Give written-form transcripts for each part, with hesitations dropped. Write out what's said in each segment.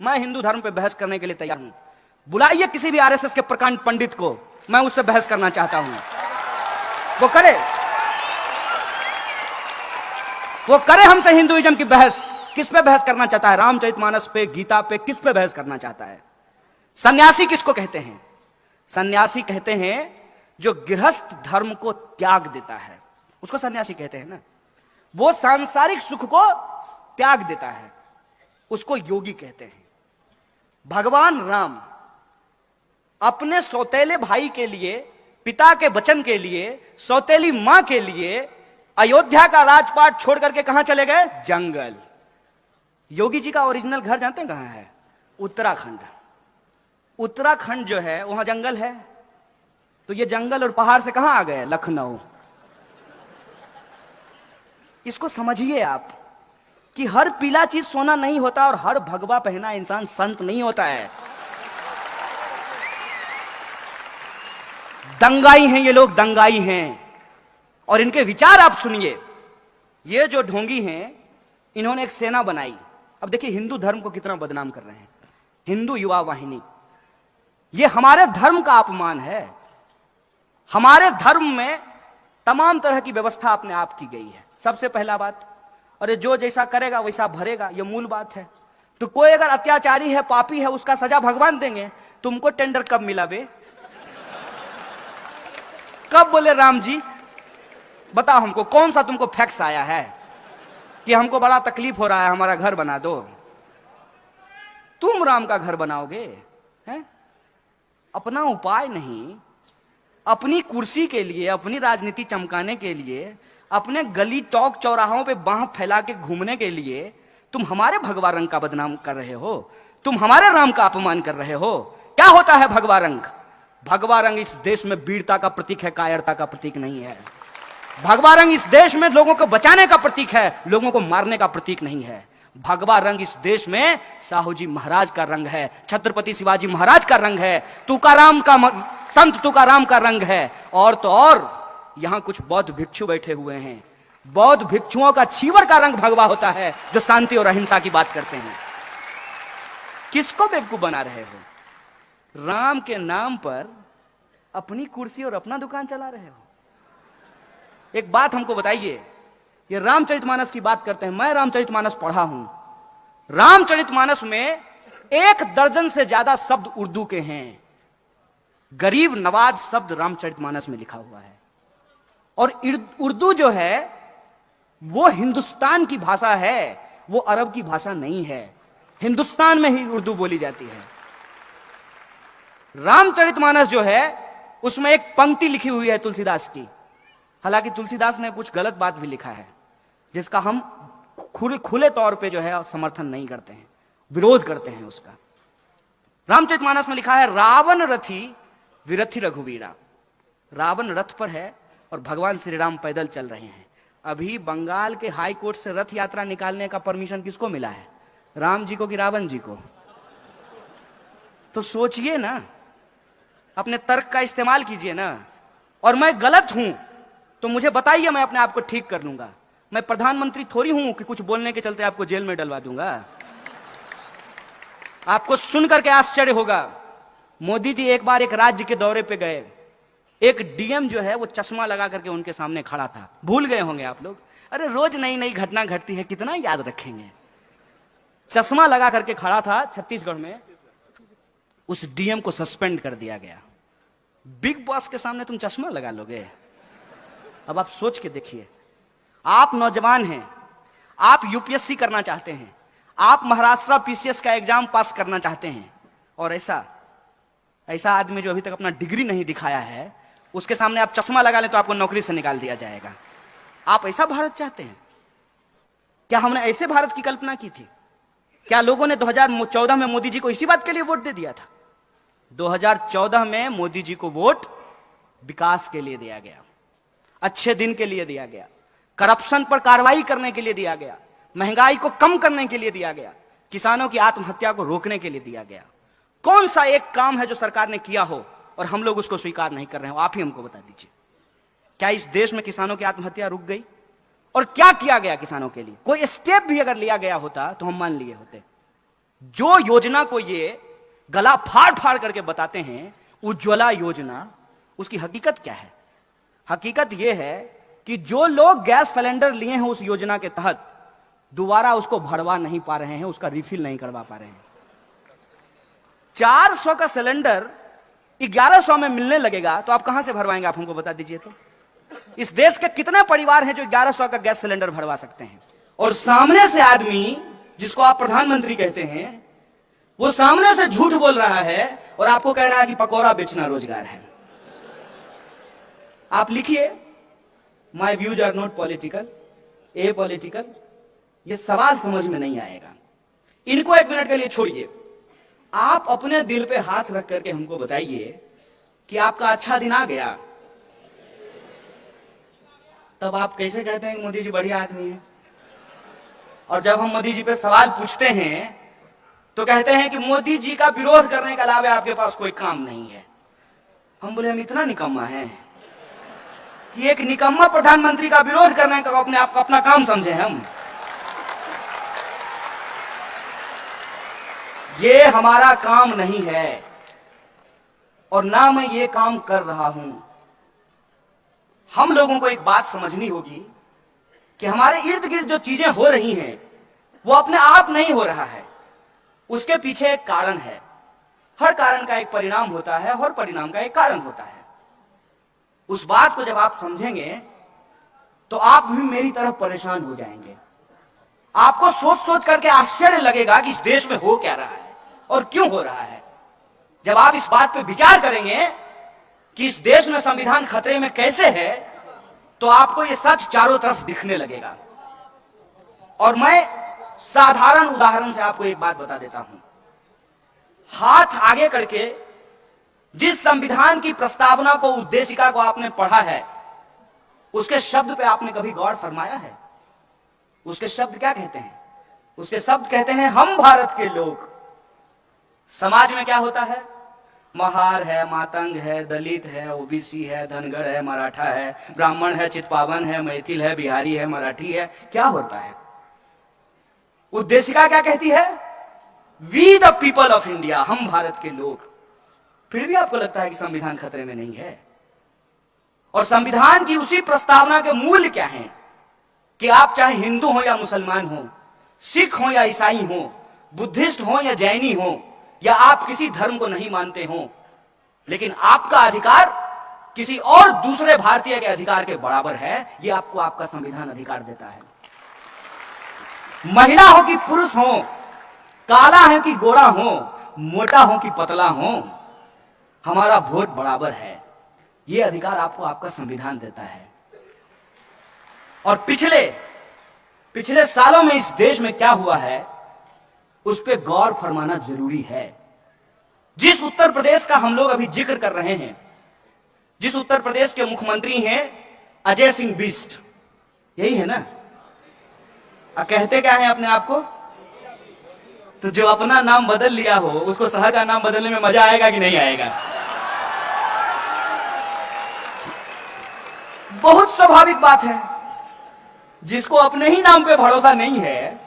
मैं हिंदू धर्म पे बहस करने के लिए तैयार हूं। बुलाइए किसी भी आरएसएस के प्रकांड पंडित को, मैं उससे बहस करना चाहता हूं। वो करे हमसे हिंदुइज्म की बहस। किस पे बहस करना चाहता है? रामचरितमानस पे, गीता पे, किस पे बहस करना चाहता है? सन्यासी किसको कहते हैं? सन्यासी कहते हैं जो गृहस्थ धर्म को त्याग देता है, उसको सन्यासी कहते हैं ना। वो सांसारिक सुख को त्याग देता है, उसको योगी कहते हैं। भगवान राम अपने सौतेले भाई के लिए, पिता के वचन के लिए, सौतेली मां के लिए अयोध्या का राजपाट छोड़ करके कहां चले गए? जंगल। योगी जी का ओरिजिनल घर जानते हैं कहां है? उत्तराखंड। उत्तराखंड जो है वहां जंगल है, तो ये जंगल और पहाड़ से कहां आ गए? लखनऊ। इसको समझिए आप कि हर पीला चीज सोना नहीं होता और हर भगवा पहना इंसान संत नहीं होता है। दंगाई हैं ये लोग, दंगाई हैं। और इनके विचार आप सुनिए। ये जो ढोंगी हैं, इन्होंने एक सेना बनाई। अब देखिए हिंदू धर्म को कितना बदनाम कर रहे हैं। हिंदू युवा वाहिनी, ये हमारे धर्म का अपमान है। हमारे धर्म में तमाम तरह की व्यवस्था अपने आप की गई है। सबसे पहला बात, अरे जो जैसा करेगा वैसा भरेगा, ये मूल बात है। तो कोई अगर अत्याचारी है, पापी है, उसका सजा भगवान देंगे। तुमको टेंडर कब मिला बे? कब बोले राम जी? बताओ हमको, कौन सा तुमको फैक्स आया है कि हमको बड़ा तकलीफ हो रहा है, हमारा घर बना दो? तुम राम का घर बनाओगे? हैं? अपना उपाय नहीं, अपनी कुर्सी के लिए, अपनी राजनीति चमकाने के लिए, अपने गली टॉक चौराहों पे बांह फैला के घूमने के लिए तुम हमारे भगवा रंग का बदनाम कर रहे हो। तुम हमारे राम का अपमान कर रहे हो। क्या होता है भगवा रंग? भगवा रंग इस देश में वीरता का प्रतीक है, कायरता का प्रतीक नहीं है। भगवा रंग इस देश में लोगों को बचाने का प्रतीक है, लोगों को मारने का प्रतीक नहीं है। भगवा रंग इस देश में साहू जी महाराज का रंग है, छत्रपति शिवाजी महाराज का रंग है, तुकाराम का, संत तुकाराम का रंग है। और तो और यहां कुछ बौद्ध भिक्षु बैठे हुए हैं। बौद्ध भिक्षुओं का चीवर का रंग भगवा होता है, जो शांति और अहिंसा की बात करते हैं। किसको बेवकूफ बना रहे हो? राम के नाम पर अपनी कुर्सी और अपना दुकान चला रहे हो। एक बात हमको बताइए, ये रामचरितमानस की बात करते हैं। मैं रामचरितमानस पढ़ा हूं। रामचरितमानस में 1 दर्जन से ज्यादा शब्द उर्दू के हैं। गरीब नवाज शब्द रामचरितमानस में लिखा हुआ है। और उर्दू जो है वो हिंदुस्तान की भाषा है, वो अरब की भाषा नहीं है। हिंदुस्तान में ही उर्दू बोली जाती है। रामचरितमानस जो है उसमें एक पंक्ति लिखी हुई है तुलसीदास की। हालांकि तुलसीदास ने कुछ गलत बात भी लिखा है, जिसका हम खुले तौर पे जो है समर्थन नहीं करते हैं, विरोध करते हैं उसका। रामचरितमानस में लिखा है, रावण रथी विरथी रघुवीरा। रावण रथ पर है और भगवान श्री राम पैदल चल रहे हैं। अभी बंगाल के हाई कोर्ट से रथ यात्रा निकालने का परमिशन किसको मिला है? राम जी को कि रावण जी को? तो सोचिए ना, अपने तर्क का इस्तेमाल कीजिए ना। और मैं गलत हूं तो मुझे बताइए, मैं अपने आप को ठीक कर लूंगा। मैं प्रधानमंत्री थोड़ी हूं कि कुछ बोलने के चलते आपको जेल में डलवा दूंगा। आपको सुन करके आश्चर्य होगा, मोदी जी एक बार एक राज्य के दौरे पे गए। एक डीएम जो है वो चश्मा लगा करके उनके सामने खड़ा था। भूल गए होंगे आप लोग, अरे रोज नई नई घटना घटती है, कितना याद रखेंगे। चश्मा लगा करके खड़ा था छत्तीसगढ़ में। उस डीएम को सस्पेंड कर दिया गया। बिग बॉस के सामने तुम चश्मा लगा लोगे? अब आप सोच के देखिए, आप नौजवान हैं, आप यूपीएससी करना चाहते हैं, आप महाराष्ट्र पीसीएस का एग्जाम पास करना चाहते हैं, और ऐसा आदमी जो अभी तक अपना डिग्री नहीं दिखाया है, उसके सामने आप चश्मा लगा लें तो आपको नौकरी से निकाल दिया जाएगा। आप ऐसा भारत चाहते हैं क्या? हमने ऐसे भारत की कल्पना की थी क्या? लोगों ने 2014 में मोदी जी को इसी बात के लिए वोट दे दिया था। 2014 में मोदी जी को वोट विकास के लिए दिया गया, अच्छे दिन के लिए दिया गया, करप्शन पर कार्रवाई करने के लिए दिया गया, महंगाई को कम करने के लिए दिया गया, किसानों की आत्महत्या को रोकने के लिए दिया गया। कौन सा एक काम है जो सरकार ने किया हो और हम लोग उसको स्वीकार नहीं कर रहे हो? आप ही हमको बता दीजिए। क्या इस देश में किसानों की आत्महत्या रुक गई? और क्या किया गया किसानों के लिए? कोई स्टेप भी अगर लिया गया होता तो हम मान लिए होते। जो योजना को ये गला फाड़ फाड़ करके बताते हैं उज्ज्वला योजना, उसकी हकीकत क्या है? हकीकत यह है कि जो लोग गैस सिलेंडर लिए हैं उस योजना के तहत दोबारा उसको भरवा नहीं पा रहे हैं, उसका रिफिल नहीं करवा पा रहे हैं। 400 का सिलेंडर 1100 में मिलने लगेगा तो आप कहां से भरवाएंगे? आप हमको बता दीजिए तो। इस देश के कितने परिवार हैं जो 1100 का गैस सिलेंडर भरवा सकते हैं? और सामने से आदमी जिसको आप प्रधानमंत्री कहते हैं, वो सामने से झूठ बोल रहा है और आपको कह रहा है कि पकौड़ा बेचना रोजगार है। आप लिखिए, my views are not political, apolitical. ये सवाल समझ में नहीं आएगा। इनको 1 मिनट के लिए छोड़िए। आप अपने दिल पे हाथ रख करके हमको बताइए कि आपका अच्छा दिन आ गया, तब आप कैसे कहते हैं कि मोदी जी बढ़िया आदमी है? और जब हम मोदी जी पे सवाल पूछते हैं तो कहते हैं कि मोदी जी का विरोध करने के अलावा आपके पास कोई काम नहीं है। हम बोले हम इतना निकम्मा है कि एक निकम्मा प्रधानमंत्री का विरोध करने का अपने आप को अपना काम समझे हम? ये हमारा काम नहीं है और ना मैं ये काम कर रहा हूं। हम लोगों को एक बात समझनी होगी कि हमारे इर्द गिर्द जो चीजें हो रही हैं वो अपने आप नहीं हो रहा है, उसके पीछे एक कारण है। हर कारण का एक परिणाम होता है, हर परिणाम का एक कारण होता है। उस बात को जब आप समझेंगे तो आप भी मेरी तरह परेशान हो जाएंगे। आपको सोच सोच करके आश्चर्य लगेगा कि इस देश में हो क्या रहा है और क्यों हो रहा है। जब आप इस बात पे विचार करेंगे कि इस देश में संविधान खतरे में कैसे है, तो आपको यह सच चारों तरफ दिखने लगेगा। और मैं साधारण उदाहरण से आपको एक बात बता देता हूं। हाथ आगे करके जिस संविधान की प्रस्तावना को, उद्देशिका को आपने पढ़ा है, उसके शब्द पे आपने कभी गौर फरमाया है? उसके शब्द क्या कहते हैं? उसके शब्द कहते हैं हम भारत के लोग। समाज में क्या होता है? महार है, मातंग है, दलित है, ओबीसी है, धनगर है, मराठा है, ब्राह्मण है, चितपावन है, मैथिल है, बिहारी है, मराठी है। क्या होता है? उद्देशिका क्या कहती है? We the people of India, हम भारत के लोग। फिर भी आपको लगता है कि संविधान खतरे में नहीं है। और संविधान की उसी प्रस्तावना के मूल्य क्या हैं कि आप चाहे हिंदू हो या मुसलमान हो, सिख हो या ईसाई हो, बुद्धिस्ट हो या जैनी हो, या आप किसी धर्म को नहीं मानते हो, लेकिन आपका अधिकार किसी और दूसरे भारतीय के अधिकार के बराबर है। यह आपको आपका संविधान अधिकार देता है। महिला हो कि पुरुष हो, काला है कि गोरा हो, मोटा हो कि पतला हो, हमारा वोट बराबर है। यह अधिकार आपको आपका संविधान देता है। और पिछले सालों में इस देश में क्या हुआ है उस पर गौर फरमाना जरूरी है। जिस उत्तर प्रदेश का हम लोग अभी जिक्र कर रहे हैं, जिस उत्तर प्रदेश के मुख्यमंत्री हैं अजय सिंह बिष्ट, यही है ना? कहते क्या है अपने आप को? तो जो अपना नाम बदल लिया हो उसको शहर का नाम बदलने में मजा आएगा कि नहीं आएगा? बहुत स्वाभाविक बात है। जिसको अपने ही नाम पे भरोसा नहीं है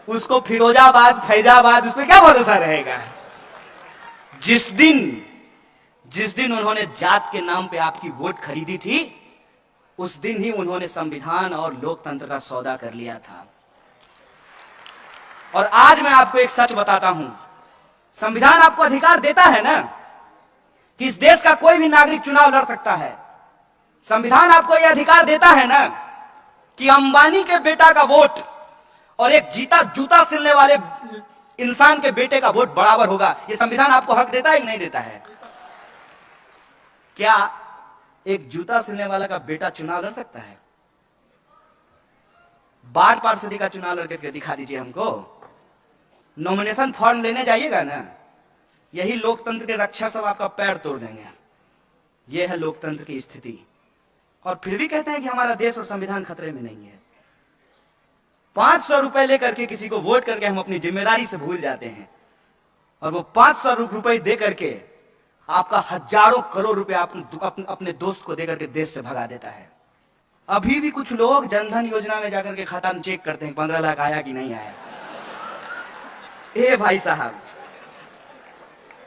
उसको फिरोजाबाद, फैजाबाद, उस पर क्या भरोसा रहेगा? जिस दिन उन्होंने जात के नाम पे आपकी वोट खरीदी थी, उस दिन ही उन्होंने संविधान और लोकतंत्र का सौदा कर लिया था। और आज मैं आपको एक सच बताता हूं, संविधान आपको अधिकार देता है ना कि इस देश का कोई भी नागरिक चुनाव लड़ सकता है। संविधान आपको यह अधिकार देता है ना कि अंबानी के बेटा का वोट और एक जूता सिलने वाले इंसान के बेटे का वोट बराबर होगा। यह संविधान आपको हक देता है कि नहीं देता है? क्या एक जूता सिलने वाला का बेटा चुनाव लड़ सकता है? वार्ड पार्षदी का चुनाव लड़ करके दिखा दीजिए हमको। नॉमिनेशन फॉर्म लेने जाइएगा ना, यही लोकतंत्र के रक्षा सब आपका पैर तोड़ देंगे। यह है लोकतंत्र की स्थिति। और फिर भी कहते हैं कि हमारा देश और संविधान खतरे में नहीं है। 500 रुपए लेकर के किसी को वोट करके हम अपनी जिम्मेदारी से भूल जाते हैं, और वो 500 रुपए दे करके आपका हजारों करोड़ रुपए अपने दोस्त को देकर के देश से भगा देता है। अभी भी कुछ लोग जनधन योजना में जाकर के खाता चेक करते हैं 15 लाख आया कि नहीं आया। ए भाई साहब,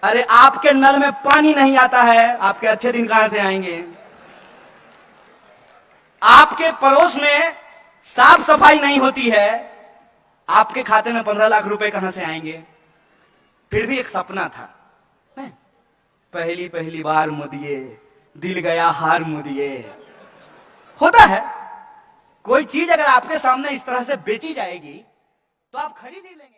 अरे आपके नल में पानी नहीं आता है, आपके अच्छे दिन कहां से आएंगे? आपके पड़ोस में साफ सफाई नहीं होती है, आपके खाते में 15 लाख रुपए कहां से आएंगे? फिर भी एक सपना था, पहली पहली बार मुदिए, दिल गया हार मुदिए। होता है, कोई चीज अगर आपके सामने इस तरह से बेची जाएगी तो आप खरीद ही लेंगे।